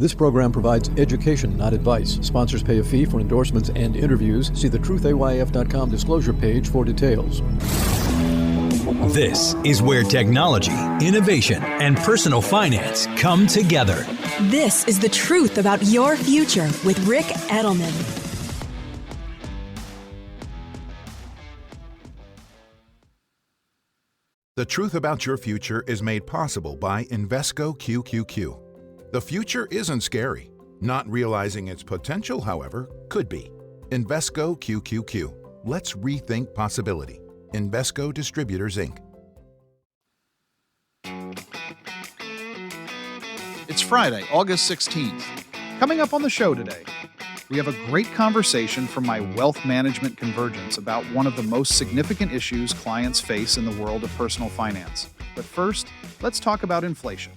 This program provides education, not advice. Sponsors pay a fee for endorsements and interviews. See the truthayf.com disclosure page for details. This is where technology, innovation, and personal finance come together. This is the truth about your future with Rick Edelman. The truth about your future is made possible by Invesco QQQ. The future isn't scary. Not realizing its potential, however, could be. Invesco QQQ. Let's rethink possibility. Invesco Distributors, Inc. It's Friday, August 16th. Coming up on the show today, we have a great conversation from my Wealth Management Convergence about one of the most significant issues clients face in the world of personal finance. But first, let's talk about inflation.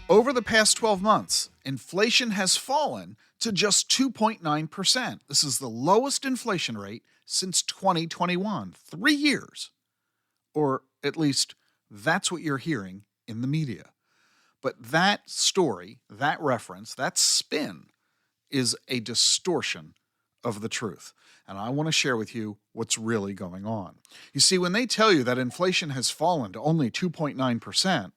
Over the past 12 months, inflation has fallen to just 2.9%. This is the lowest inflation rate since 2021, 3 years. Or at least that's what you're hearing in the media. But that story, that reference, that spin is a distortion of the truth. And I want to share with you what's really going on. You see, when they tell you that inflation has fallen to only 2.9%,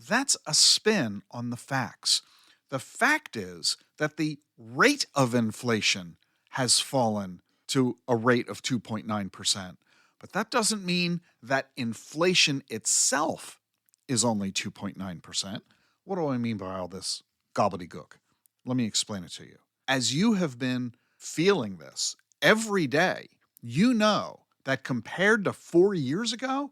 that's a spin on the facts. The fact is that the rate of inflation has fallen to a rate of 2.9%. But that doesn't mean that inflation itself is only 2.9%. What do I mean by all this gobbledygook? Let me explain it to you. As you have been feeling this every day, you know that compared to 4 years ago,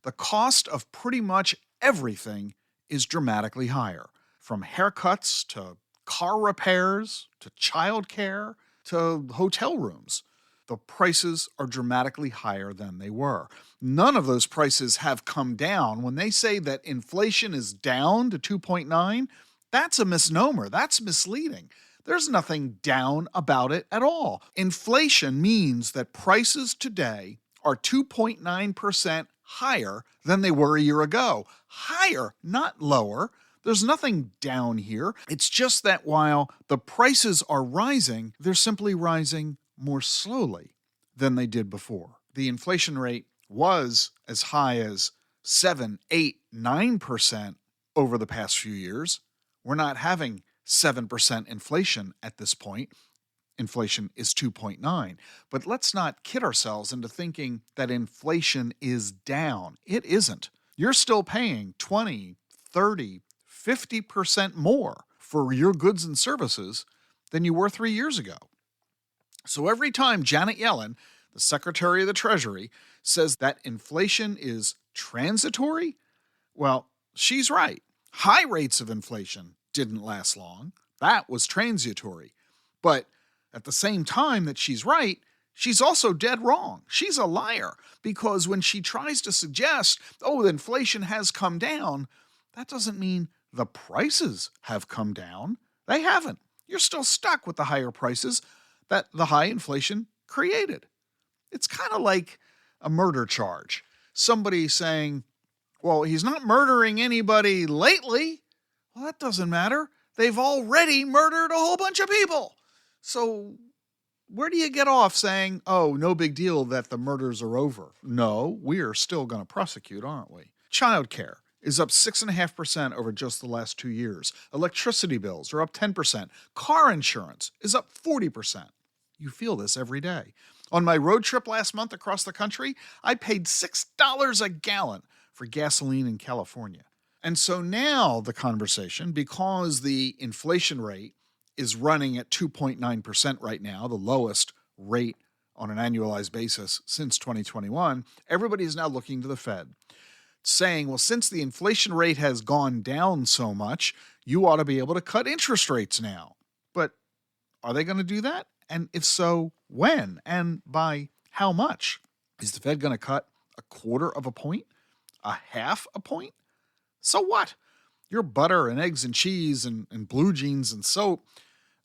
the cost of pretty much everything is dramatically higher. From haircuts to car repairs to childcare to hotel rooms. The prices are dramatically higher than they were. None of those prices have come down. When they say that inflation is down to 2.9, that's a misnomer. That's misleading. There's nothing down about it at all. Inflation means that prices today are 2.9% higher than they were a year ago. Higher, not lower. There's nothing down here. It's just that while the prices are rising, they're simply rising more slowly than they did before. The inflation rate was as high as 7, 8, 9% over the past few years. We're not having 7% inflation at this point. Inflation is 2.9. But let's not kid ourselves into thinking that inflation is down. It isn't. You're still paying 20, 30, 50% more for your goods and services than you were 3 years ago. So every time Janet Yellen, the Secretary of the Treasury, says that inflation is transitory, well, she's right. High rates of inflation didn't last long. That was transitory. But at the same time that she's right, she's also dead wrong. She's a liar, because when she tries to suggest, the inflation has come down, that doesn't mean the prices have come down. They haven't. You're still stuck with the higher prices that the high inflation created. It's kind of like a murder charge. Somebody saying, well, he's not murdering anybody lately. Well, that doesn't matter. They've already murdered a whole bunch of people. So where do you get off saying, no big deal that the murders are over? No, we are still going to prosecute, aren't we? Childcare is up 6.5% over just the last 2 years. Electricity bills are up 10%. Car insurance is up 40%. You feel this every day. On my road trip last month across the country, I paid $6 a gallon for gasoline in California. And so now the conversation, because the inflation rate is running at 2.9% right now, the lowest rate on an annualized basis since 2021, everybody is now looking to the Fed, saying, well, since the inflation rate has gone down so much, you ought to be able to cut interest rates now. But are they going to do that? And if so, when? And by how much? Is the Fed going to cut 1/4 point? 1/2 point? So what? Your butter and eggs and cheese and blue jeans and soap,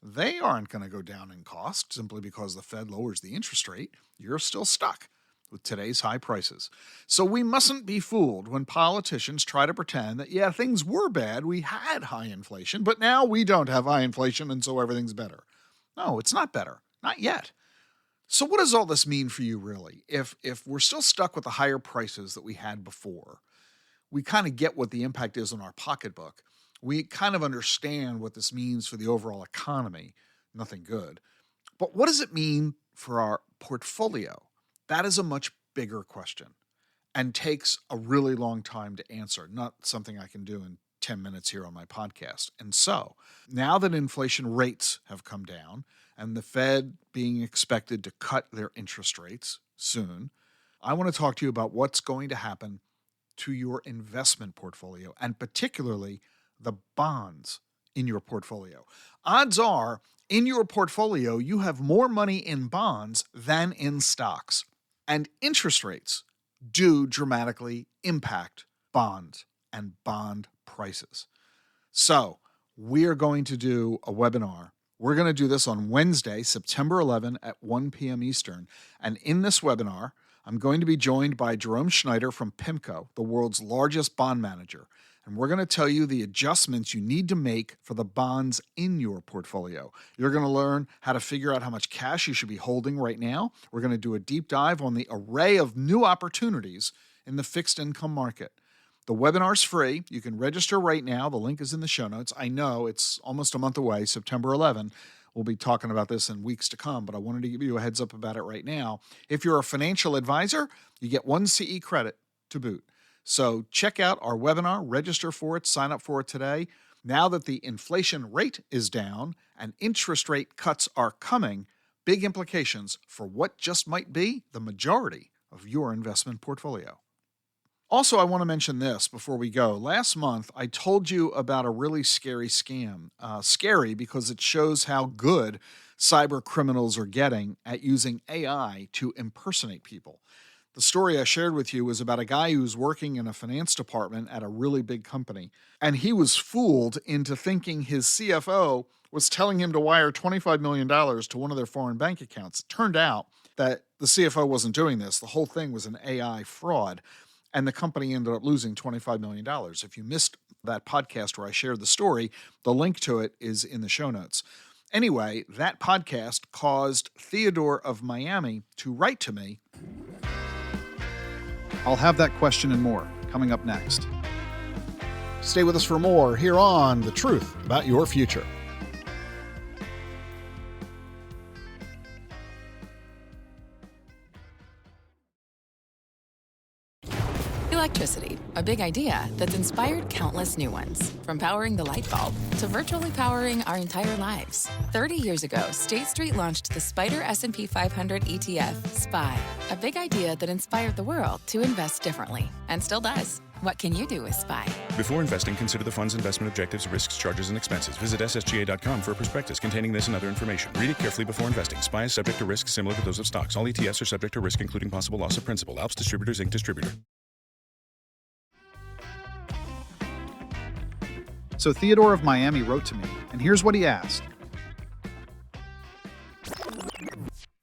they aren't going to go down in cost simply because the Fed lowers the interest rate. You're still stuck. with today's high prices. So we mustn't be fooled when politicians try to pretend that, yeah, things were bad, we had high inflation, but now we don't have high inflation and so everything's better. No, it's not better. Not yet. So what does all this mean for you, really? If we're still stuck with the higher prices that we had before, we kind of get what the impact is on our pocketbook. We kind of understand what this means for the overall economy. Nothing good. But what does it mean for our portfolio? That is a much bigger question and takes a really long time to answer, not something I can do in 10 minutes here on my podcast. And so, now that inflation rates have come down and the Fed being expected to cut their interest rates soon, I want to talk to you about what's going to happen to your investment portfolio, and particularly the bonds in your portfolio. Odds are, in your portfolio, you have more money in bonds than in stocks. And interest rates do dramatically impact bonds and bond prices. So we're going to do a webinar. We're going to do this on Wednesday, September 11 at 1 p.m. Eastern. And in this webinar, I'm going to be joined by Jerome Schneider from PIMCO, the world's largest bond manager. And we're going to tell you the adjustments you need to make for the bonds in your portfolio. You're going to learn how to figure out how much cash you should be holding right now. We're going to do a deep dive on the array of new opportunities in the fixed income market. The webinar's free. You can register right now. The link is in the show notes. I know it's almost a month away, September 11. We'll be talking about this in weeks to come, but I wanted to give you a heads up about it right now. If you're a financial advisor, you get 1 CE credit to boot. So check out our webinar, register for it, sign up for it today. Now that the inflation rate is down and interest rate cuts are coming, big implications for what just might be the majority of your investment portfolio. Also, I want to mention this before we go. Last month, I told you about a really scary scam. Scary because it shows how good cyber criminals are getting at using AI to impersonate people. The story I shared with you was about a guy who was working in a finance department at a really big company, and he was fooled into thinking his CFO was telling him to wire $25 million to one of their foreign bank accounts. It turned out that the CFO wasn't doing this. The whole thing was an AI fraud, and the company ended up losing $25 million. If you missed that podcast where I shared the story, the link to it is in the show notes. Anyway, that podcast caused Theodore of Miami to write to me. I'll have that question and more coming up next. Stay with us for more here on The Truth About Your Future. Electricity, a big idea that's inspired countless new ones. From powering the light bulb to virtually powering our entire lives. 30 years ago, State Street launched the Spider S&P 500 ETF, SPY. A big idea that inspired the world to invest differently, and still does. What can you do with SPY? Before investing, consider the fund's investment objectives, risks, charges, and expenses. Visit ssga.com for a prospectus containing this and other information. Read it carefully before investing. SPY is subject to risks similar to those of stocks. All ETFs are subject to risk, including possible loss of principal. Alps Distributors, Inc. Distributor. So Theodore of Miami wrote to me, and here's what he asked.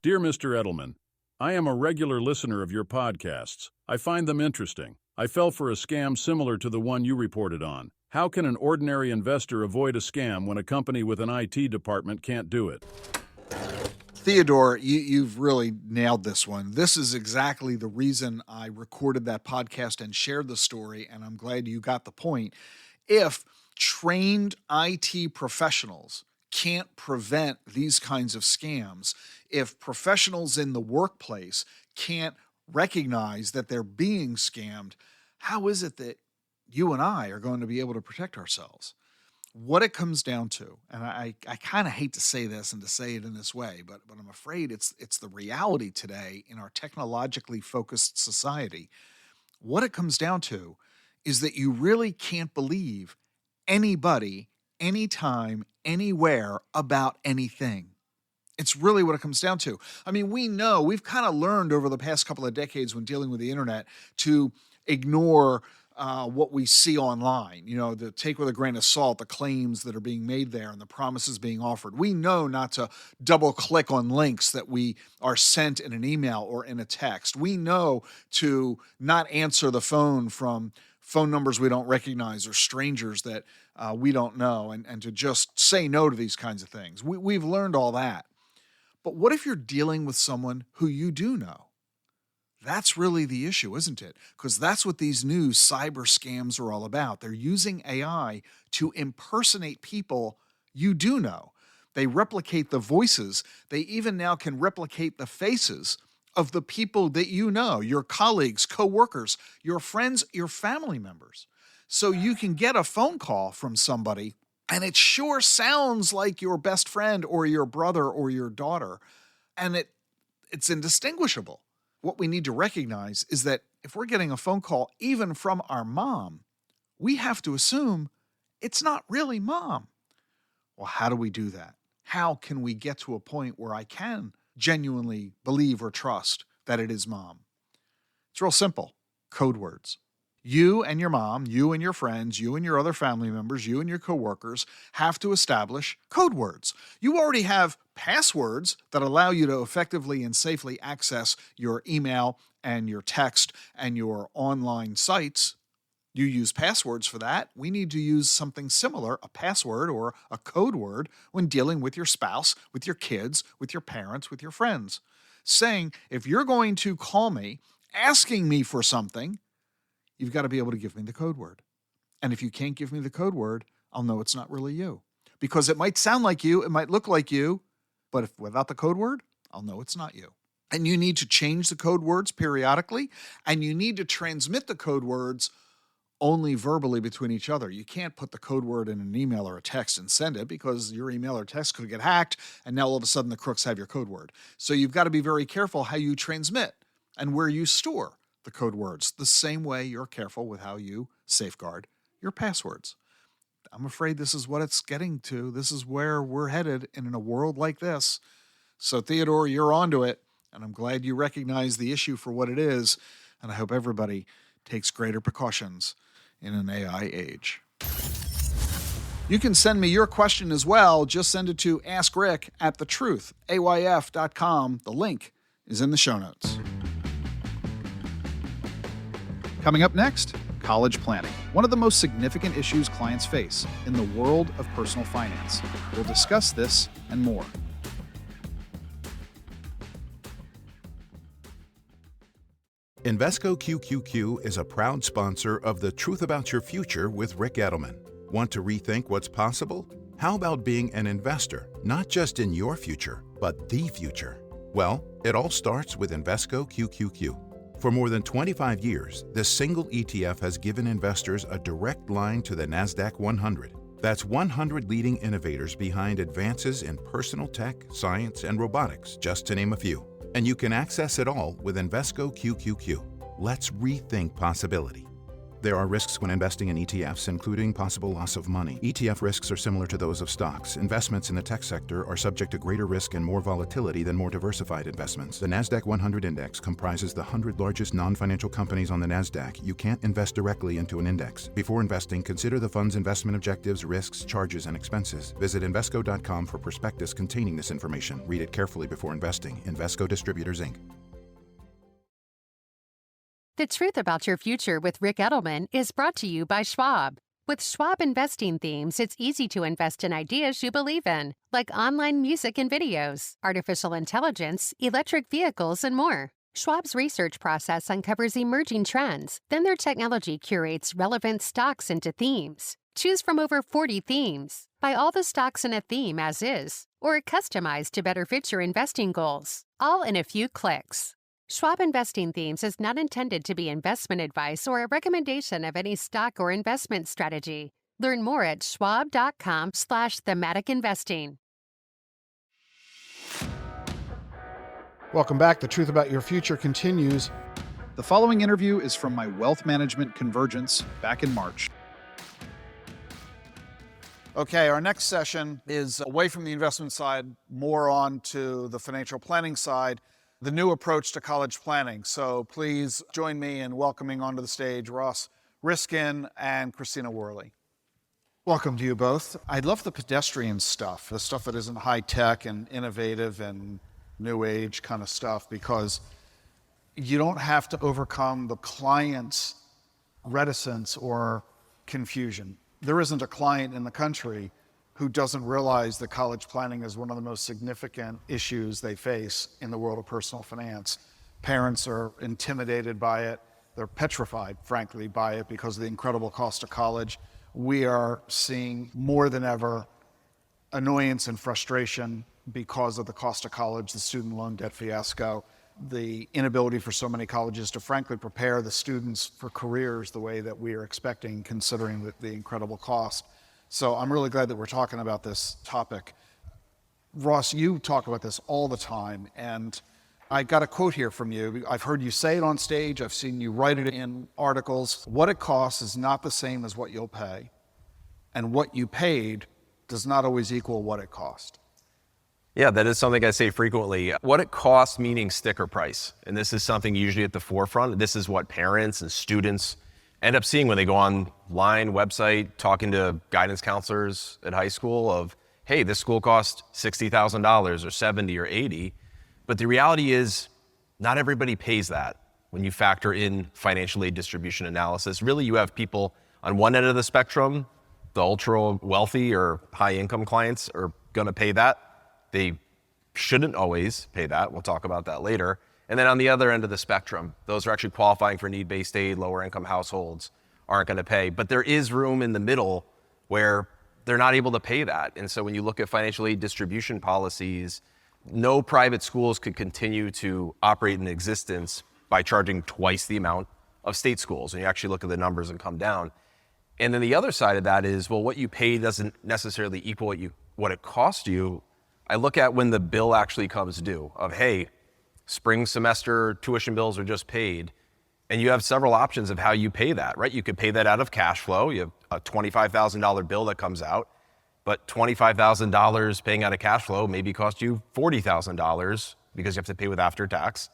Dear Mr. Edelman, I am a regular listener of your podcasts. I find them interesting. I fell for a scam similar to the one you reported on. How can an ordinary investor avoid a scam when a company with an IT department can't do it? Theodore, you've really nailed this one. This is exactly the reason I recorded that podcast and shared the story, and I'm glad you got the point. If trained IT professionals can't prevent these kinds of scams, if professionals in the workplace can't recognize that they're being scammed, how is it that you and I are going to be able to protect ourselves? What it comes down to, and I kind of hate to say this and to say it in this way, but I'm afraid it's the reality today in our technologically focused society. What it comes down to is that you really can't believe anybody, anytime, anywhere about anything. It's really what it comes down to. I mean, we've kind of learned over the past couple of decades when dealing with the internet to ignore what we see online, to take with a grain of salt the claims that are being made there and the promises being offered. We know not to double click on links that we are sent in an email or in a text. We know to not answer the phone from phone numbers we don't recognize or strangers that we don't know, and to just say no to these kinds of things. We've learned all that. But what if you're dealing with someone who you do know? That's really the issue, isn't it? Because that's what these new cyber scams are all about. They're using AI to impersonate people you do know. They replicate the voices. They even now can replicate the faces of the people that you know, your colleagues, coworkers, your friends, your family members. So you can get a phone call from somebody, and it sure sounds like your best friend or your brother or your daughter, and it's indistinguishable. What we need to recognize is that if we're getting a phone call even from our mom, we have to assume it's not really mom. Well, how do we do that? How can we get to a point where I can genuinely believe or trust that it is mom? It's real simple. Code words. You and your mom, you and your friends, you and your other family members, you and your coworkers have to establish code words. You already have passwords that allow you to effectively and safely access your email and your text and your online sites. You use passwords for that. We need to use something similar, a password or a code word, when dealing with your spouse, with your kids, with your parents, with your friends. Saying, if you're going to call me asking me for something, you've got to be able to give me the code word. And if you can't give me the code word, I'll know it's not really you. Because it might sound like you, it might look like you, but if without the code word, I'll know it's not you. And you need to change the code words periodically, and you need to transmit the code words only verbally between each other. You can't put the code word in an email or a text and send it, because your email or text could get hacked, and now all of a sudden the crooks have your code word. So you've got to be very careful how you transmit and where you store the code words, the same way you're careful with how you safeguard your passwords. I'm afraid this is what it's getting to. This is where we're headed in a world like this. So Theodore, you're onto it, and I'm glad you recognize the issue for what it is, and I hope everybody takes greater precautions in an AI age. You can send me your question as well. Just send it to askrick@thetruthayf.com. The link is in the show notes. Coming up next, college planning, one of the most significant issues clients face in the world of personal finance. We'll discuss this and more. Invesco QQQ is a proud sponsor of The Truth About Your Future with Rick Edelman. Want to rethink what's possible? How about being an investor, not just in your future, but the future? Well, it all starts with Invesco QQQ. For more than 25 years, this single ETF has given investors a direct line to the NASDAQ 100. That's 100 leading innovators behind advances in personal tech, science, and robotics, just to name a few. And you can access it all with Invesco QQQ. Let's rethink possibility. There are risks when investing in ETFs, including possible loss of money. ETF risks are similar to those of stocks. Investments in the tech sector are subject to greater risk and more volatility than more diversified investments. The NASDAQ 100 Index comprises the 100 largest non-financial companies on the NASDAQ. You can't invest directly into an index. Before investing, consider the fund's investment objectives, risks, charges, and expenses. Visit Invesco.com for prospectus containing this information. Read it carefully before investing. Invesco Distributors, Inc. The Truth About Your Future with Rick Edelman is brought to you by Schwab. With Schwab investing themes, it's easy to invest in ideas you believe in, like online music and videos, artificial intelligence, electric vehicles, and more. Schwab's research process uncovers emerging trends. Then their technology curates relevant stocks into themes. Choose from over 40 themes. Buy all the stocks in a theme as is, or customized to better fit your investing goals, all in a few clicks. Schwab Investing Themes is not intended to be investment advice or a recommendation of any stock or investment strategy. Learn more at schwab.com/thematic investing. Welcome back. The Truth About Your Future continues. The following interview is from my Wealth Management Convergence back in March. Okay, our next session is away from the investment side, more on to the financial planning side, the new approach to college planning. So please join me in welcoming onto the stage Ross Riskin and Christina Worley. Welcome to you both. I love the pedestrian stuff, the stuff that isn't high tech and innovative and new age kind of stuff, because you don't have to overcome the client's reticence or confusion. There isn't a client in the country who doesn't realize that college planning is one of the most significant issues they face in the world of personal finance. Parents are intimidated by it. They're petrified, frankly, by it because of the incredible cost of college. We are seeing more than ever annoyance and frustration because of the cost of college, the student loan debt fiasco, the inability for so many colleges to frankly prepare the students for careers the way that we are expecting, considering the incredible cost. So I'm really glad that we're talking about this topic. Ross, you talk about this all the time, and I got a quote here from you. I've heard you say it on stage. I've seen you write it in articles. What it costs is not the same as what you'll pay, and what you paid does not always equal what it cost. Yeah, that is something I say frequently. What it costs, meaning sticker price. And this is something usually at the forefront. This is what parents and students end up seeing when they go online, website, talking to guidance counselors at high school of, hey, this school cost $60,000 or 70 or 80. But the reality is not everybody pays that. When you factor in financial aid distribution analysis, really you have people on one end of the spectrum, the ultra wealthy or high income clients are gonna pay that. They shouldn't always pay that. We'll talk about that later. And then on the other end of the spectrum, those are actually qualifying for need-based aid, lower income households aren't gonna pay. But there is room in the middle where they're not able to pay that. And so when you look at financial aid distribution policies, no private schools could continue to operate in existence by charging twice the amount of state schools. And you actually look at the numbers and come down. And then the other side of that is, well, what you pay doesn't necessarily equal what it cost you. I look at when the bill actually comes due of, hey, spring semester tuition bills are just paid, and you have several options of how you pay that, right? You could pay that out of cash flow. You have a $25,000 bill that comes out, but $25,000 paying out of cash flow maybe cost you $40,000 because you have to pay with after-tax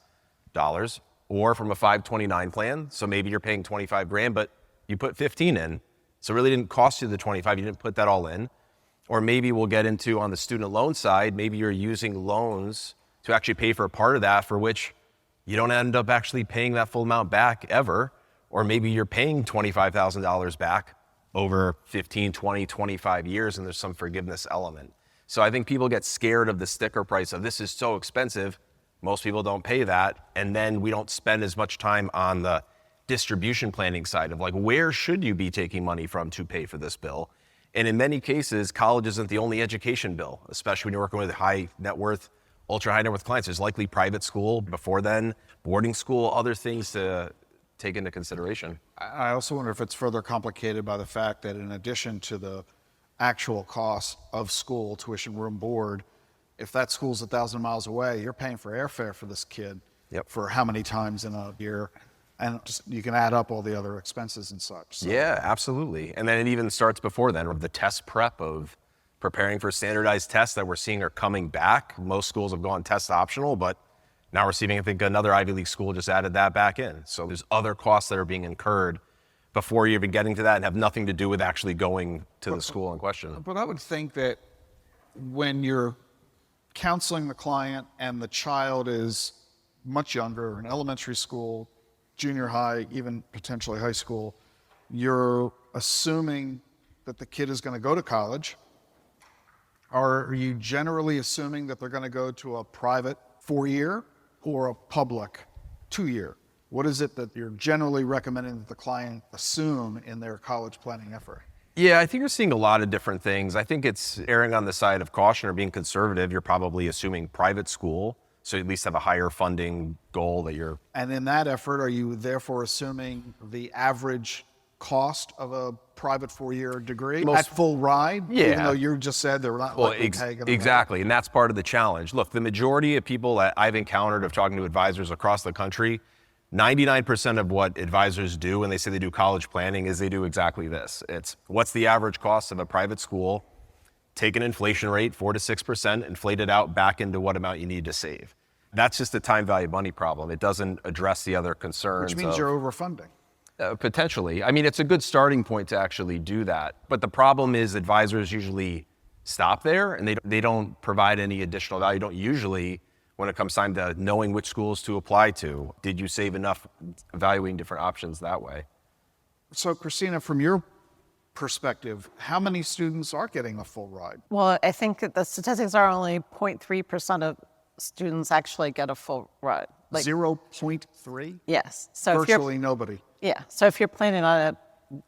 dollars, or from a 529 plan. So maybe you're paying 25 grand, but you put 15 in. So it really didn't cost you the 25, you didn't put that all in. Or maybe we'll get into on the student loan side, maybe you're using loans to actually pay for a part of that for which you don't end up actually paying that full amount back ever. Or maybe you're paying $25,000 back over 15, 20, 25 years, and there's some forgiveness element. So I think people get scared of the sticker price of this is so expensive, most people don't pay that, and then we don't spend as much time on the distribution planning side of like, where should you be taking money from to pay for this bill? And in many cases, college isn't the only education bill, especially when you're working with high net worth, ultra high net worth clients. There's likely private school before then, boarding school, other things to take into consideration. I also wonder if it's further complicated by the fact that in addition to the actual cost of school, tuition, room, board, if that school's 1,000 miles away, you're paying for airfare for this kid for how many times in a year? And just, you can add up all the other expenses and such. So. Yeah, absolutely. And then it even starts before then, the test prep of preparing for standardized tests that we're seeing are coming back. Most schools have gone test optional, but now we're seeing, I think another Ivy League school just added that back in. So there's other costs that are being incurred before you're even getting to that and have nothing to do with actually going to the school in question. But I would think that when you're counseling the client and the child is much younger, in elementary school, junior high, even potentially high school, you're assuming that the kid is going to go to college. Are you generally assuming that they're going to go to a private 4-year or a public 2-year? What is it that you're generally recommending that the client assume in their college planning effort? Yeah, I think you're seeing a lot of different things. I think it's erring on the side of caution or being conservative. You're probably assuming private school, so you at least have a higher funding goal that you're... And in that effort, are you therefore assuming the average cost of a private 4-year degree at full ride? Yeah. Even though you just said they're not exactly, and that's part of the challenge. Look, the majority of people that I've encountered of talking to advisors across the country, 99% of what advisors do when they say they do college planning is they do exactly this. It's what's the average cost of a private school, take an inflation rate, 4 to 6%, inflate it out back into what amount you need to save. That's just a time value money problem. It doesn't address the other concerns. Which means you're overfunding. Potentially. I mean, it's a good starting point to actually do that. But the problem is advisors usually stop there and they don't provide any additional value. Don't usually, when it comes time to knowing which schools to apply to, did you save enough evaluating different options that way? So Christina, from your perspective, how many students are getting a full ride? Well, I think that the statistics are only 0.3% of students actually get a full ride. 0.3? Yes. So virtually nobody. Yeah. So if you're planning on it,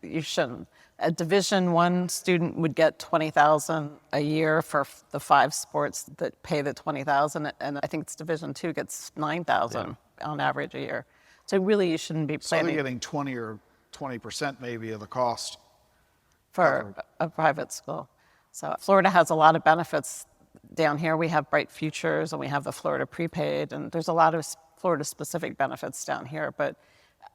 you shouldn't. A Division I student would get $20,000 a year for the 5 sports that pay the $20,000, and I think it's Division II gets $9,000 on average a year. So really, you shouldn't be planning. So they're getting 20% maybe of the cost for a private school. So Florida has a lot of benefits. Down here, we have Bright Futures, and we have the Florida Prepaid, and there's a lot of Florida-specific benefits down here. But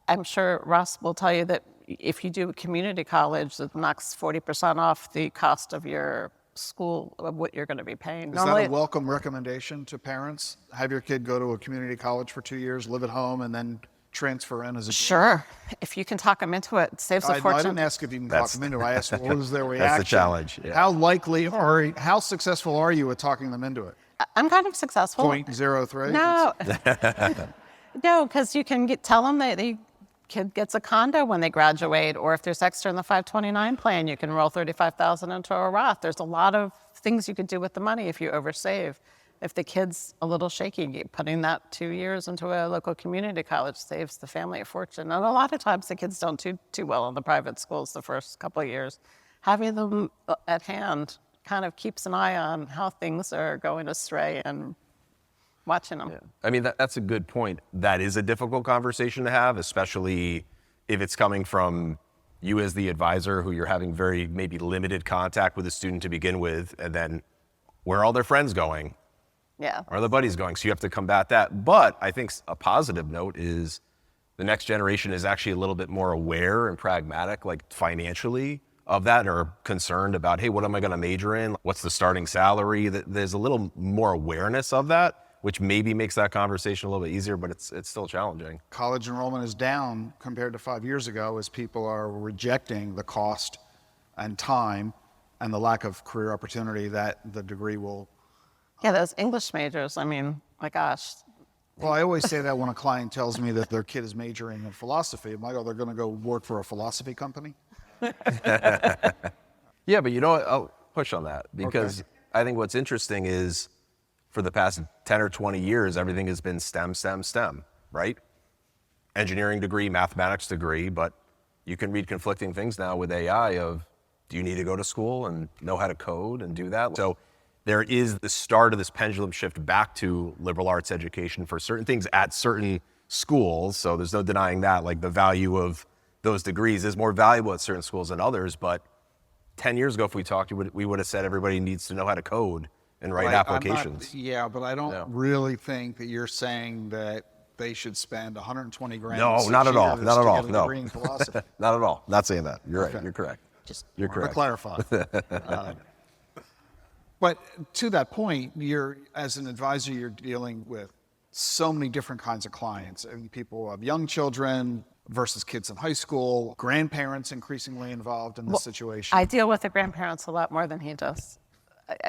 I'm sure Ross will tell you that if you do a community college, it knocks 40% off the cost of your school, of what you're going to be paying. Is that a welcome recommendation to parents? Have your kid go to a community college for 2 years, live at home, and then transfer in as a Sure. If you can talk them into it, it saves a fortune. I didn't ask if you can talk them into it. I asked what was their reaction. That's the challenge. Yeah. How successful are you at talking them into it? I'm kind of successful. 0.03? No. No, because you can tell them that the kid gets a condo when they graduate, or if there's extra in the 529 plan, you can roll $35,000 into a Roth. There's a lot of things you could do with the money if you oversave. If the kid's a little shaky, putting that 2 years into a local community college saves the family a fortune. And a lot of times the kids don't do too well in the private schools the first couple of years. Having them at hand kind of keeps an eye on how things are going astray and watching them. Yeah. I mean, that's a good point. That is a difficult conversation to have, especially if it's coming from you as the advisor who you're having very maybe limited contact with the student to begin with, and then where are all their friends going? Yeah. Are the buddies going? So you have to combat that. But I think a positive note is the next generation is actually a little bit more aware and pragmatic, like financially, of that, and are concerned about, hey, what am I going to major in? What's the starting salary? There's a little more awareness of that, which maybe makes that conversation a little bit easier, but it's still challenging. College enrollment is down compared to 5 years ago as people are rejecting the cost and time and the lack of career opportunity that the degree will. Yeah, those English majors, I mean, my gosh. Well, I always say that when a client tells me that their kid is majoring in philosophy. I'm like, oh, they're going to go work for a philosophy company? Yeah, but you know what? I'll push on that because I think what's interesting is for the past 10 or 20 years, everything has been STEM, STEM, STEM, right? Engineering degree, mathematics degree, but you can read conflicting things now with AI of, do you need to go to school and know how to code and do that? So there is the start of this pendulum shift back to liberal arts education for certain things at certain schools. So there's no denying that, like the value of those degrees is more valuable at certain schools than others. But 10 years ago, if we talked, we would have said everybody needs to know how to code and write applications. But I don't really think that you're saying that they should spend 120 grand. No, not at all. Not at all. No. Not at all. Not saying that. You're right. You're correct. You're correct. To clarify. But to that point, as an advisor, you're dealing with so many different kinds of clients. I mean, people who have young children versus kids in high school, grandparents increasingly involved in this situation. I deal with the grandparents a lot more than he does.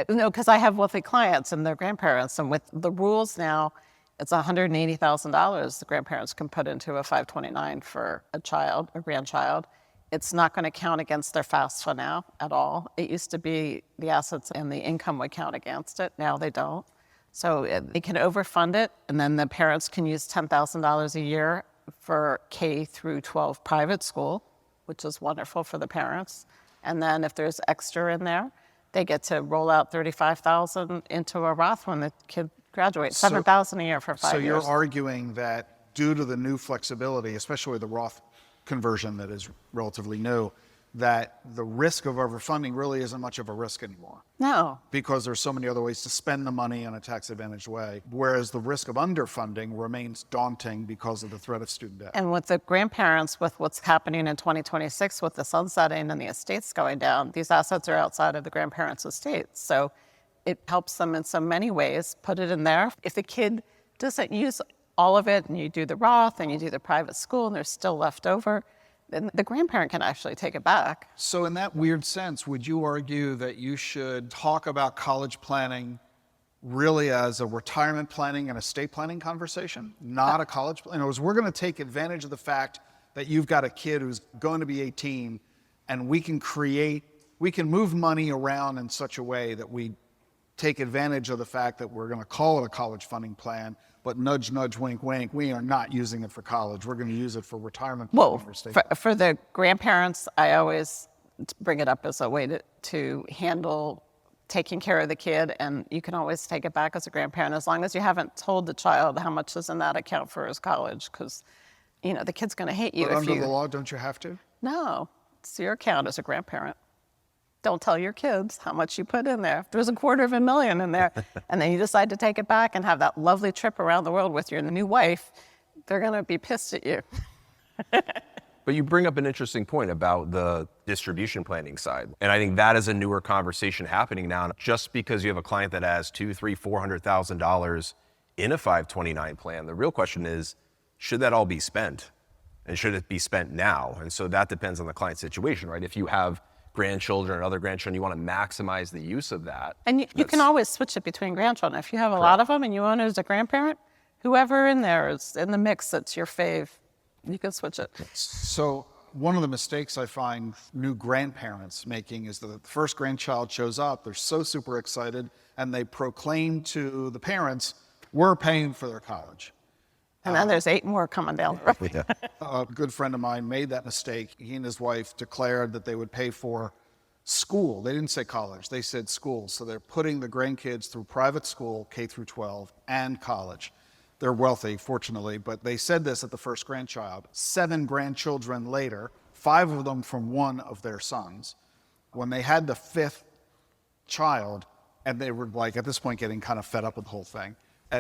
No, because I have wealthy clients and their grandparents, and with the rules now, it's $180,000 the grandparents can put into a 529 for a grandchild. It's not going to count against their FAFSA now at all. It used to be the assets and the income would count against it. Now they don't. So they can overfund it, and then the parents can use $10,000 a year for K through 12 private school, which is wonderful for the parents. And then if there's extra in there, they get to roll out $35,000 into a Roth when the kid graduates, $7,000 a year for 5 years. So you're arguing that due to the new flexibility, especially the Roth conversion that is relatively new, that the risk of overfunding really isn't much of a risk anymore. No. Because there's so many other ways to spend the money in a tax-advantaged way, whereas the risk of underfunding remains daunting because of the threat of student debt. And with the grandparents, with what's happening in 2026 with the sunsetting and the estates going down, these assets are outside of the grandparents' estates. So it helps them in so many ways. Put it in there. If the kid doesn't use all of it and you do the Roth and you do the private school and there's still left over, then the grandparent can actually take it back. So in that weird sense, would you argue that you should talk about college planning really as a retirement planning and estate planning conversation, not a college plan? In other words, we're going to take advantage of the fact that you've got a kid who's going to be 18, and we can move money around in such a way that we take advantage of the fact that we're going to call it a college funding plan, but nudge, nudge, wink, wink, we are not using it for college. We're going to use it for retirement planning or estate planning. For the grandparents, I always bring it up as a way to handle taking care of the kid, and you can always take it back as a grandparent as long as you haven't told the child how much is in that account for his college, because the kid's going to hate you. But under the law, don't you have to? No, it's your account as a grandparent. Don't tell your kids how much you put in there. If there's $250,000 in there, and then you decide to take it back and have that lovely trip around the world with your new wife, they're going to be pissed at you. But you bring up an interesting point about the distribution planning side. And I think that is a newer conversation happening now. Just because you have a client that has $200,000, $300,000, $400,000 in a 529 plan, the real question is, should that all be spent? And should it be spent now? And so that depends on the client situation, right? If you have grandchildren and other grandchildren, you want to maximize the use of that. And you can always switch it between grandchildren. If you have a lot of them and you own it as a grandparent, whoever in there is in the mix that's your fave, you can switch it. So one of the mistakes I find new grandparents making is that the first grandchild shows up, they're so super excited, and they proclaim to the parents, we're paying for their college. And then there's 8 more coming down the road. A good friend of mine made that mistake. He and his wife declared that they would pay for school. They didn't say college, they said school. So they're putting the grandkids through private school, K through 12, and college. They're wealthy, fortunately, but they said this at the first grandchild. 7 grandchildren later, 5 of them from one of their sons. When they had the 5th child, and they were like, at this point, getting kind of fed up with the whole thing,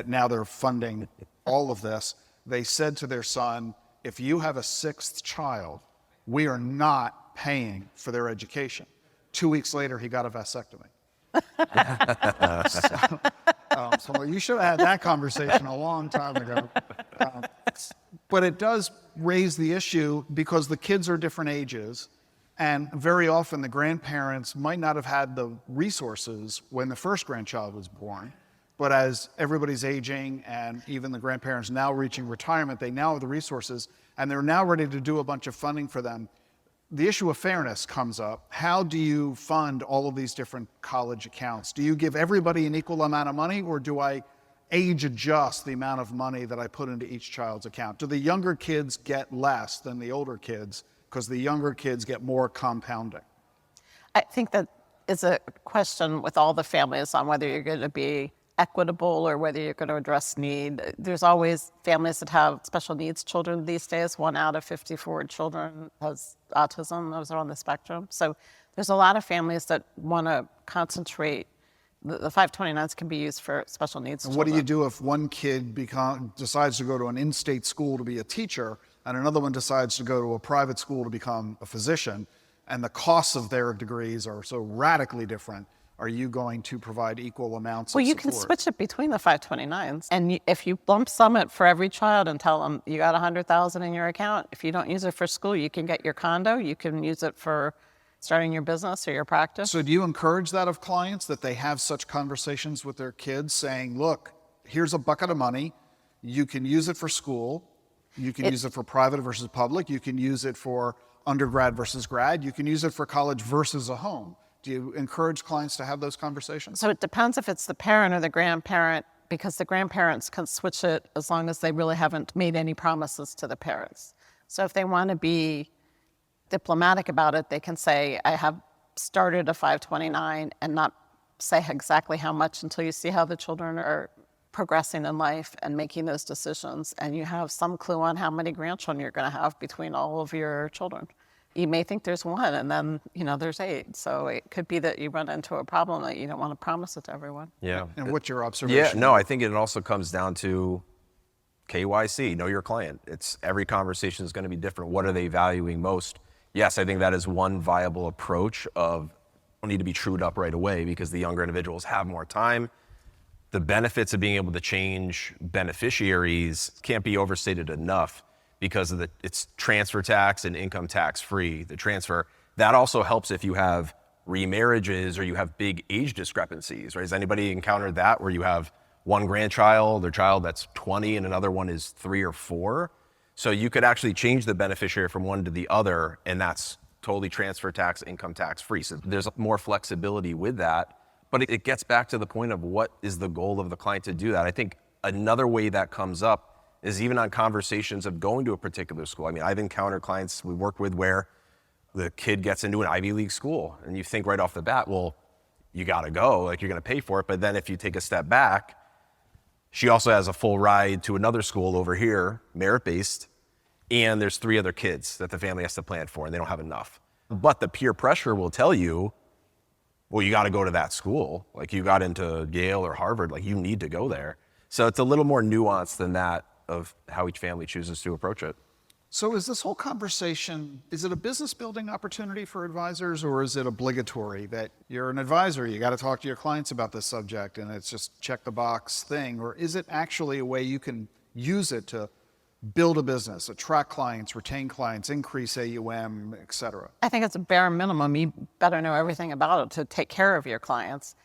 now they're funding all of this, they said to their son, if you have a 6th child, we are not paying for their education. 2 weeks later, he got a vasectomy. So you should have had that conversation a long time ago. But it does raise the issue because the kids are different ages, and very often the grandparents might not have had the resources when the first grandchild was born. But as everybody's aging and even the grandparents now reaching retirement, they now have the resources and they're now ready to do a bunch of funding for them. The issue of fairness comes up. How do you fund all of these different college accounts? Do you give everybody an equal amount of money, or do I age adjust the amount of money that I put into each child's account? Do the younger kids get less than the older kids because the younger kids get more compounding? I think that is a question with all the families on whether you're going to be equitable or whether you're going to address need. There's always families that have special needs children these days. 1 out of 54 children has autism. Those are on the spectrum. So there's a lot of families that want to concentrate. The 529s can be used for special needs children. What do you do if one kid decides to go to an in-state school to be a teacher and another one decides to go to a private school to become a physician, and the costs of their degrees are so radically different? Are you going to provide equal amounts of support? Well, you can switch it between the 529s. And if you lump sum it for every child and tell them you got $100,000 in your account, if you don't use it for school, you can get your condo, you can use it for starting your business or your practice. So do you encourage that of clients, that they have such conversations with their kids saying, look, here's a bucket of money, you can use it for school, you can use it for private versus public, you can use it for undergrad versus grad, you can use it for college versus a home? Do you encourage clients to have those conversations? So it depends if it's the parent or the grandparent, because the grandparents can switch it as long as they really haven't made any promises to the parents. So if they want to be diplomatic about it, they can say, I have started a 529, and not say exactly how much until you see how the children are progressing in life and making those decisions, and you have some clue on how many grandchildren you're going to have between all of your children. You may think there's 1, and then, there's 8. So it could be that you run into a problem that you don't want to promise it to everyone. Yeah. And what's your observation? Yeah, no, I think it also comes down to KYC, know your client. Every conversation is going to be different. What are they valuing most? Yes, I think that is one viable approach of don't need to be trued up right away because the younger individuals have more time. The benefits of being able to change beneficiaries can't be overstated enough. because of it's transfer tax and income tax free, the transfer. That also helps if you have remarriages or you have big age discrepancies, right? Has anybody encountered that where you have one grandchild or child that's 20 and another one is 3 or 4? So you could actually change the beneficiary from one to the other, and that's totally transfer tax, income tax free. So there's more flexibility with that. But it gets back to the point of what is the goal of the client to do that. I think another way that comes up is even on conversations of going to a particular school. I mean, I've encountered clients we work with where the kid gets into an Ivy League school, and you think right off the bat, well, you gotta go, like you're gonna pay for it. But then if you take a step back, she also has a full ride to another school over here, merit-based, and there's 3 other kids that the family has to plan for, and they don't have enough. But the peer pressure will tell you, well, you gotta go to that school. Like you got into Yale or Harvard, like you need to go there. So it's a little more nuanced than that of how each family chooses to approach it. So is this whole conversation, is it a business building opportunity for advisors, or is it obligatory that you're an advisor, you got to talk to your clients about this subject and it's just check the box thing? Or is it actually a way you can use it to build a business, attract clients, retain clients, increase AUM, et cetera? I think it's a bare minimum. You better know everything about it to take care of your clients.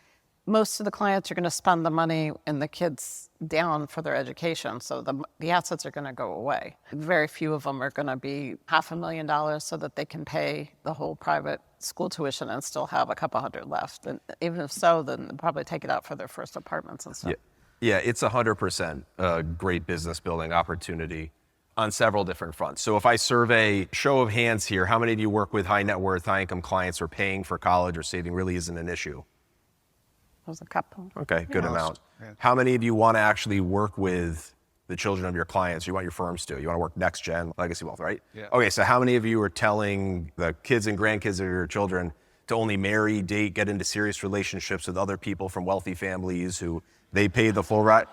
Most of the clients are going to spend the money and the kids down for their education, so the assets are going to go away. Very few of them are going to be $500,000 so that they can pay the whole private school tuition and still have a couple hundred left. And even if so, then they'll probably take it out for their first apartments and stuff. Yeah, it's 100% a great business building opportunity on several different fronts. So if I survey, show of hands here, how many of you work with high net worth, high income clients or paying for college or saving really isn't an issue? There's a couple. Okay, good amount. How many of you want to actually work with the children of your clients? You want your firms to? You want to work next gen, legacy wealth, right? Yeah. Okay, so how many of you are telling the kids and grandkids of your children to only marry, date, get into serious relationships with other people from wealthy families who they pay the full ride?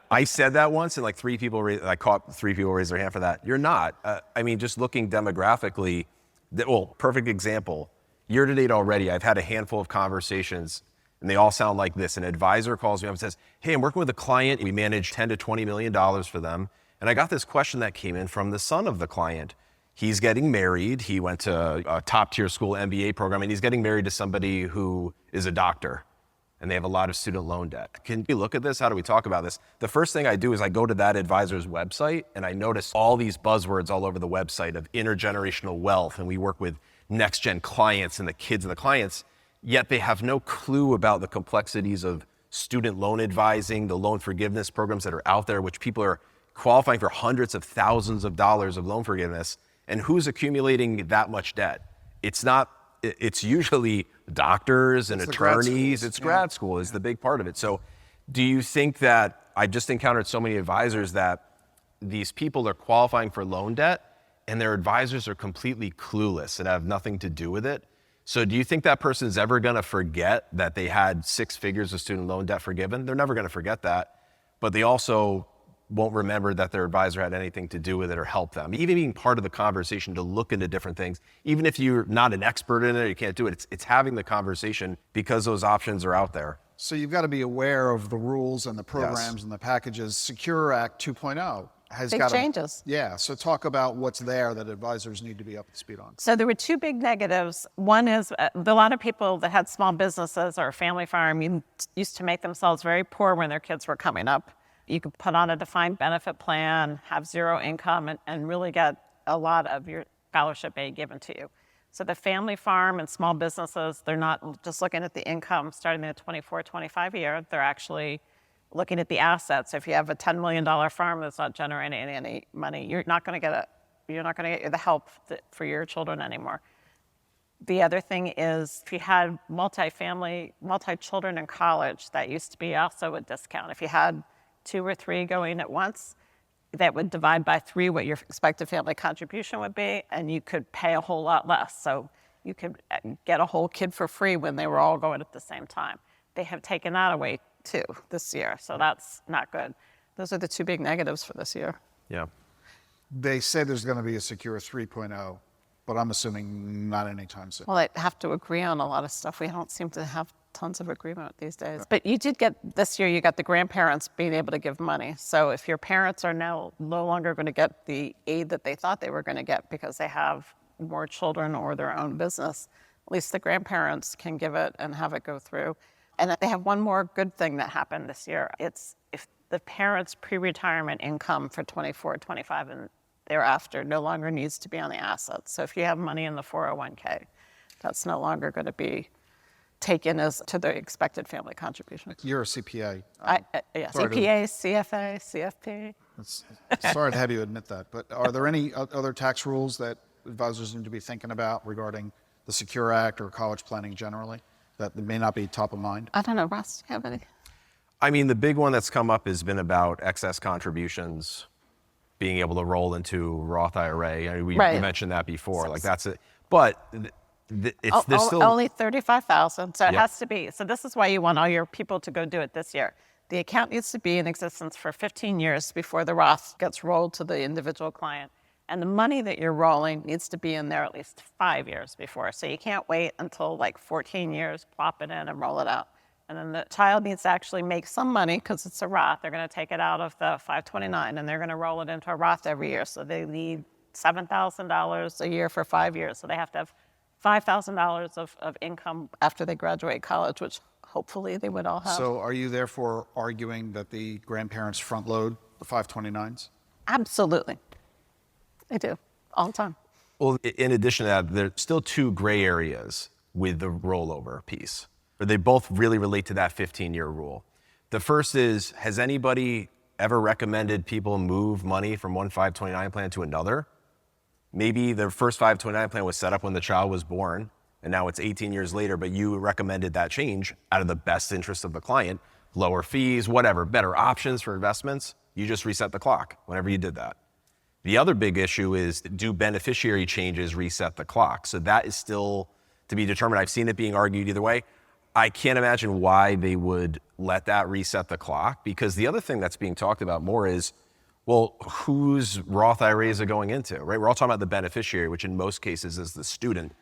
I said that once, and like 3 people, I caught 3 people raise their hand for that. You're not. I mean, just looking demographically, well, perfect example. Year to date already, I've had a handful of conversations, and they all sound like this. An advisor calls me up and says, hey, I'm working with a client. We manage $10 to $20 million for them. And I got this question that came in from the son of the client. He's getting married. He went to a top tier school MBA program, and he's getting married to somebody who is a doctor. And they have a lot of student loan debt. Can you look at this? How do we talk about this? The first thing I do is I go to that advisor's website, and I notice all these buzzwords all over the website of intergenerational wealth. And we work with next gen clients and the kids of the clients. Yet they have no clue about the complexities of student loan advising, the loan forgiveness programs that are out there, which people are qualifying for hundreds of thousands of dollars of loan forgiveness. And who's accumulating that much debt? It's usually doctors and attorneys. It's grad school is the big part of it. So do you think that I've just encountered so many advisors that these people are qualifying for loan debt and their advisors are completely clueless and have nothing to do with it? So do you think that person's ever going to forget that they had 6 figures of student loan debt forgiven? They're never going to forget that, but they also won't remember that their advisor had anything to do with it or help them. Even being part of the conversation to look into different things, even if you're not an expert in it, you can't do it, it's having the conversation because those options are out there. So you've got to be aware of the rules and the programs and the packages. Secure Act 2.0 has Big changes. Yeah, so talk about what's there that advisors need to be up to speed on. So there were 2 big negatives. One is a lot of people that had small businesses or a family farm used to make themselves very poor when their kids were coming up. You could put on a defined benefit plan, have 0 income, and really get a lot of your scholarship aid given to you. So the family farm and small businesses, they're not just looking at the income starting at 24, 25 year, they're actually looking at the assets. If you have a $10 million farm that's not generating any money, you're not going to get the help for your children anymore. The other thing is if you had multi-children in college, that used to be also a discount. If you had 2 or 3 going at once, that would divide by 3 what your expected family contribution would be, and you could pay a whole lot less. So you could get a whole kid for free when they were all going at the same time. They have taken that away too this year, so that's not good. Those are the 2 big negatives for this year. Yeah. They say there's going to be a Secure 3.0, but I'm assuming not anytime soon. Well, they have to agree on a lot of stuff. We don't seem to have tons of agreement these days. But you did get, this year, you got the grandparents being able to give money. So if your parents are now no longer going to get the aid that they thought they were going to get because they have more children or their own business, at least the grandparents can give it and have it go through. And they have one more good thing that happened this year. It's if the parents' pre-retirement income for 24, 25, and thereafter no longer needs to be on the assets. So if you have money in the 401k, that's no longer going to be taken as to the expected family contribution. You're a CPA. Yeah, CPA, CFA, CFP. Sorry to have you admit that, but are there any other tax rules that advisors need to be thinking about regarding the Secure Act or college planning generally that may not be top of mind? I don't know, Ross, do you have any? I mean, the big one that's come up has been about excess contributions being able to roll into Roth IRA. I mean, we mentioned that before. Like that's it. But there's still only 35,000. So it Yep. has to be. So this is why you want all your people to go do it this year. The account needs to be in existence for 15 years before the Roth gets rolled to the individual client. And the money that you're rolling needs to be in there at least 5 years before. So you can't wait until like 14 years, plop it in and roll it out. And then the child needs to actually make some money because it's a Roth. They're going to take it out of the 529 and they're going to roll it into a Roth every year. So they need $7,000 a year for 5 years. So they have to have $5,000 of income after they graduate college, which hopefully they would all have. So are you therefore arguing that the grandparents front load the 529s? Absolutely. They do, all the time. Well, in addition to that, there's still two gray areas with the rollover piece. They both really relate to that 15-year rule. The first is, has anybody ever recommended people move money from one 529 plan to another? Maybe the first 529 plan was set up when the child was born, and now it's 18 years later, but you recommended that change out of the best interest of the client, lower fees, whatever, better options for investments. You just reset the clock whenever you did that. The other big issue is, do beneficiary changes reset the clock? So that is still to be determined. I've seen it being argued either way. I can't imagine why they would let that reset the clock, because the other thing that's being talked about more is, well, whose Roth IRAs are going into, right? We're all talking about the beneficiary, which in most cases is the student.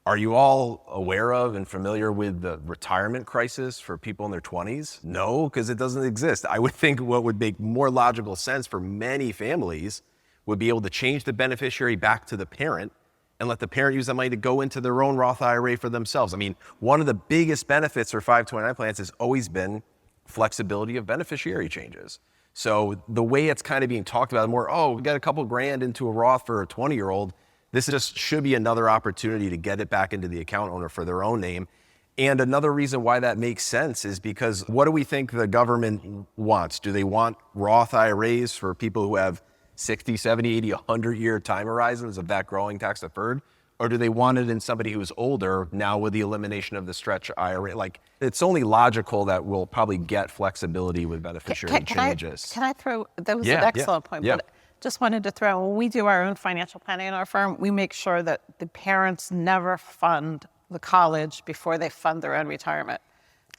Are you all aware of and familiar with the retirement crisis for people in their 20s? No, because it doesn't exist. I would think what would make more logical sense for many families would be able to change the beneficiary back to the parent and let the parent use that money to go into their own Roth IRA for themselves. I mean, one of the biggest benefits for 529 plans has always been flexibility of beneficiary changes. So the way it's kind of being talked about more, oh, we got a couple grand into a Roth for a 20-year-old, this just should be another opportunity to get it back into the account owner for their own name. And another reason why that makes sense is because what do we think the government wants? Do they want Roth IRAs for people who have 60, 70, 80, 100-year time horizons of that growing tax deferred? Or do they want it in somebody who's older now with the elimination of the stretch IRA? Like, it's only logical that we'll probably get flexibility with beneficiary changes. Can I throw, that was an excellent point, but just wanted to throw, when we do our own financial planning in our firm, we make sure that the parents never fund the college before they fund their own retirement.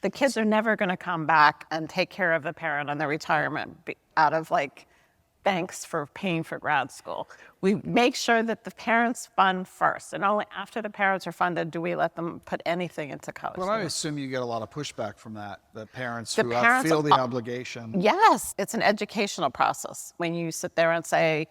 The kids are never going to come back and take care of the parent on their retirement out of like, thanks for paying for grad school. We make sure that the parents fund first, and only after the parents are funded do we let them put anything into college. Well, I assume you get a lot of pushback from that, the parents who feel the obligation. Yes, it's an educational process. When you sit there and say,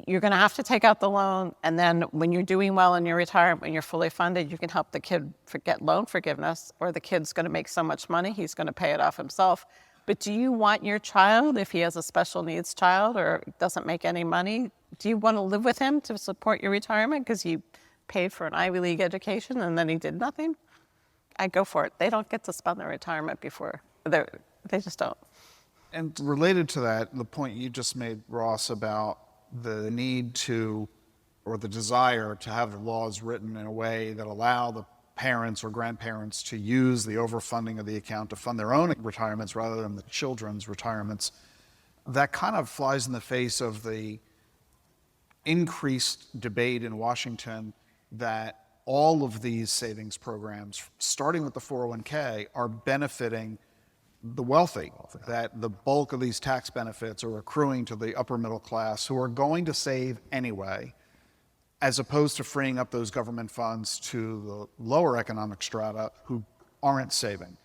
you're going to have to take out the loan, and then when you're doing well in your retirement, when you're fully funded, you can help the kid get loan forgiveness, or the kid's going to make so much money, he's going to pay it off himself. But do you want your child, if he has a special needs child or doesn't make any money, do you want to live with him to support your retirement because you paid for an Ivy League education and then he did nothing? I go for it. They don't get to spend their retirement before. They just don't. And related to that, the point you just made, Ross, about the need to, or the desire to have the laws written in a way that allow the parents or grandparents to use the overfunding of the account to fund their own retirements rather than the children's retirements, that kind of flies in the face of the increased debate in Washington that all of these savings programs, starting with the 401k, are benefiting the wealthy, that the bulk of these tax benefits are accruing to the upper middle class who are going to save anyway, as opposed to freeing up those government funds to the lower economic strata who aren't saving.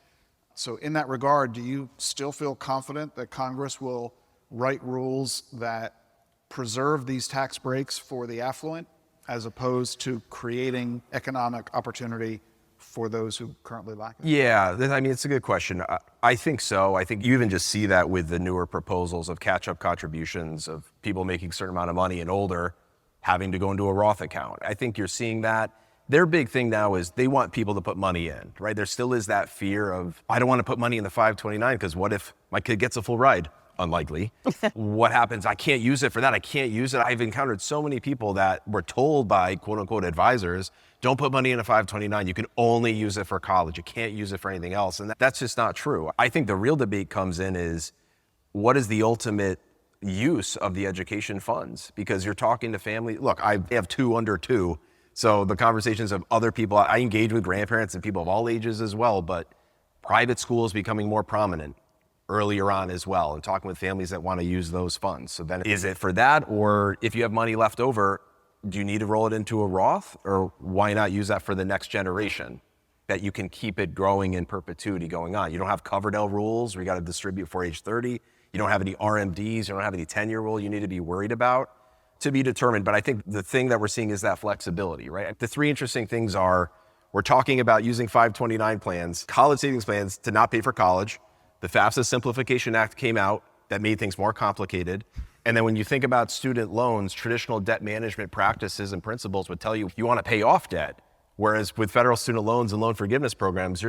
So in that regard, do you still feel confident that Congress will write rules that preserve these tax breaks for the affluent as opposed to creating economic opportunity for those who currently lack it? Yeah, I mean, it's a good question. I think so. I think you even just see that with the newer proposals of catch-up contributions of people making a certain amount of money and older having to go into a Roth account. I think you're seeing that. Their big thing now is they want people to put money in, right? There still is that fear of, I don't want to put money in the 529 because what if my kid gets a full ride? Unlikely. What happens? I can't use it for that. I can't use it. I've encountered so many people that were told by quote unquote advisors, don't put money in a 529. You can only use it for college. You can't use it for anything else. And that's just not true. I think the real debate comes in is what is the ultimate use of the education funds? Because you're talking to family. Look, I have 2 under 2. So the conversations of other people, I engage with grandparents and people of all ages as well, but private schools becoming more prominent earlier on as well, and talking with families that want to use those funds. So then is it for that, or if you have money left over, do you need to roll it into a Roth, or why not use that for the next generation, that you can keep it growing in perpetuity going on? You don't have Coverdell rules where you got to distribute for age 30. You don't have any RMDs. You don't have any 10-year rule you need to be worried about. To be determined, but I think the thing that we're seeing is that flexibility, right? The 3 interesting things are, we're talking about using 529 plans, college savings plans to not pay for college. The FAFSA Simplification Act came out that made things more complicated. And then when you think about student loans, traditional debt management practices and principles would tell you you want to pay off debt. Whereas with federal student loans and loan forgiveness programs,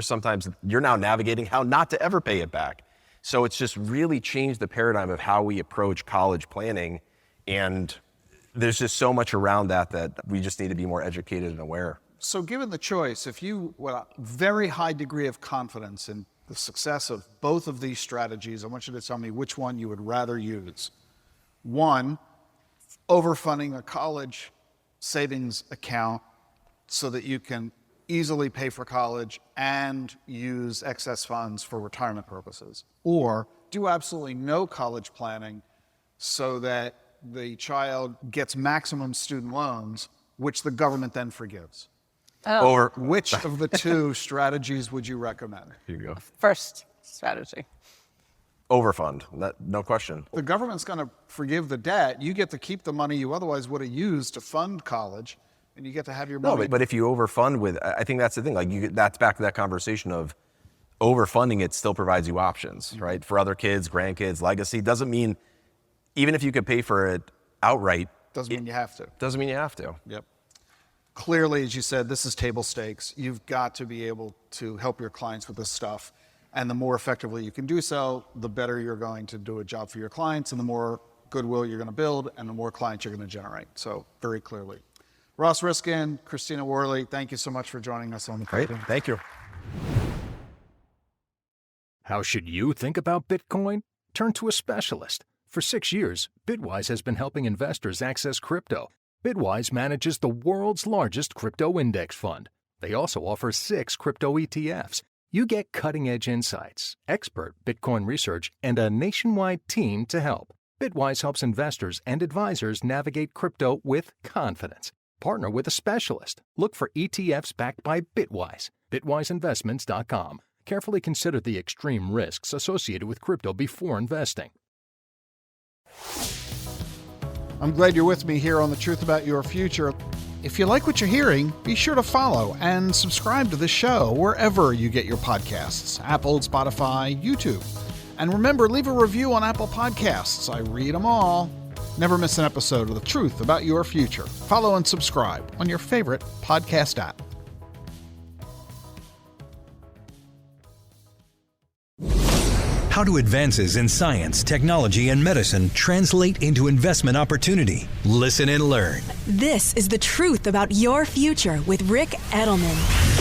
you're now navigating how not to ever pay it back. So it's just really changed the paradigm of how we approach college planning. And there's just so much around that we just need to be more educated and aware. So given the choice, if you, with a very high degree of confidence in the success of both of these strategies, I want you to tell me which one you would rather use. 1, overfunding a college savings account so that you can easily pay for college and use excess funds for retirement purposes. Or do absolutely no college planning so that the child gets maximum student loans, which the government then forgives. Oh. Which of the 2 strategies would you recommend? Here you go. First strategy. Overfund, no question. The government's going to forgive the debt. You get to keep the money you otherwise would have used to fund college, and you get to have your money. No, but if you overfund with, I think that's the thing. That's back to that conversation of overfunding. It still provides you options, right? For other kids, grandkids, legacy. Doesn't mean, even if you could pay for it outright, doesn't mean you have to. Doesn't mean you have to. Yep. Clearly, as you said, this is table stakes. You've got to be able to help your clients with this stuff. And the more effectively you can do so, the better you're going to do a job for your clients, and the more goodwill you're going to build, and the more clients you're going to generate. So very clearly. Ross Riskin, Christina Worley, thank you so much for joining us on the Great, program. thank you. How should you think about Bitcoin? Turn to a specialist. For 6 years, Bitwise has been helping investors access crypto. Bitwise manages the world's largest crypto index fund. They also offer 6 crypto ETFs. You get cutting-edge insights, expert Bitcoin research, and a nationwide team to help. Bitwise helps investors and advisors navigate crypto with confidence. Partner with a specialist. Look for ETFs backed by Bitwise. BitwiseInvestments.com. Carefully consider the extreme risks associated with crypto before investing. I'm glad you're with me here on The Truth About Your Future. If you like what you're hearing, be sure to follow and subscribe to the show wherever you get your podcasts, Apple, Spotify, YouTube. And remember, leave a review on Apple Podcasts. I read them all. Never miss an episode of The Truth About Your Future. Follow and subscribe on your favorite podcast app. How do advances in science, technology, and medicine translate into investment opportunity? Listen and learn. This is The Truth About Your Future with Rick Edelman.